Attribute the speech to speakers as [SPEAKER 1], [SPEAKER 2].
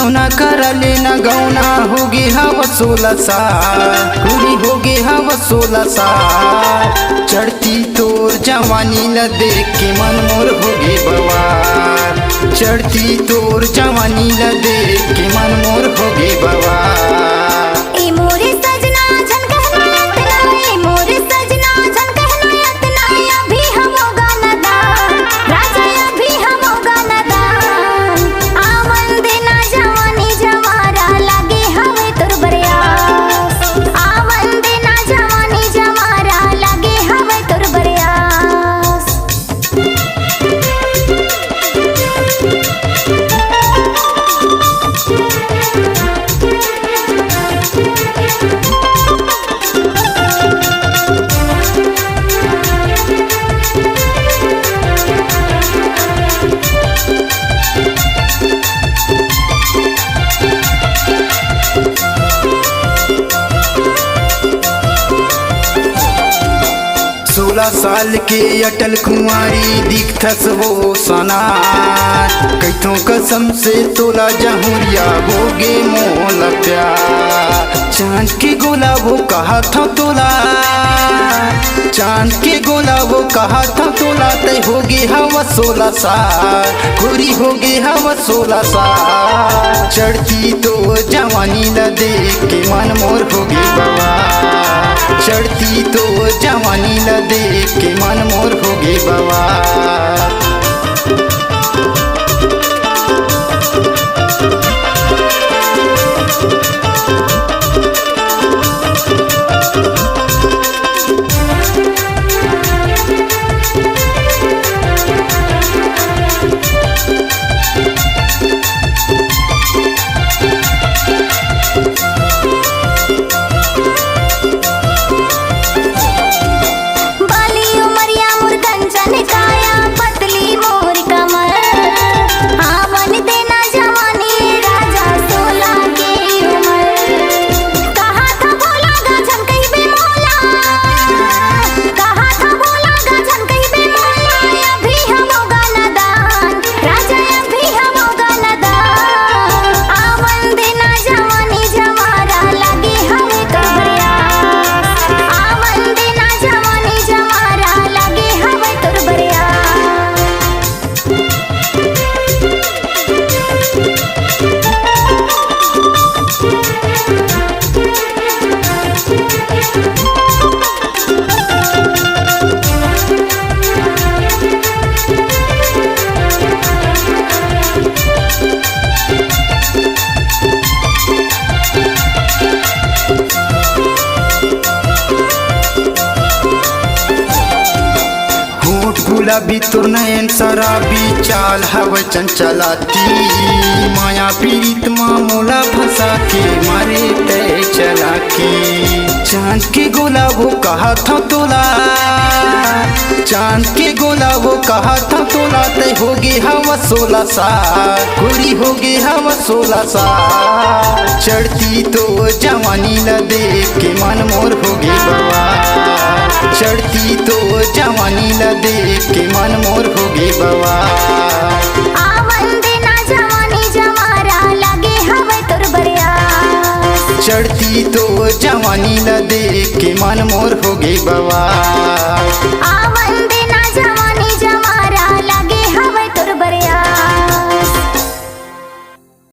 [SPEAKER 1] गौना कर लेना गौना होगे हव 16 साल पूरी होगे हव 16 साल। चढ़ती तोर जवानी ल देख के मन मोर होगे बवाल। चढ़ती तोर जवानी ल देख के मन मोर होगे बवाल। सोलह साल के अटल कुंवारी दिखथस वो सना। कैथों कसम से तोला जहुरिया होगे मोल प्यार। चांद के गोला वो कहा था तोला, चांद के गोला वो कहा था तोला। तय होगे हवा 16 साल गोरी होगे हवा 16 साल। चढ़ती तो जवानी ल देख के मन मोर होगे बवाल। चढ़ती तो जवानी ल देख के मन मोर होगे बवाल। गुलाबी तोर नयन शराबी चाल हव चंचलाती। माया पीड़ित मामूला फंसा के मारे तय चला के। चांद के गोला वो कहा था तोला, चांद के गोला वो कहा था तोला। तय होगे हवा 16 साल गोरी होगे हवा 16 साल। चढ़ती तो जवानी ल देख के मन मोर होगे बवाल। चढ़ती तो जवानी ल देख के मन मोर होगे बवाल। चढ़ती तो जवानी ल देख के मन मोर होगे बवाल।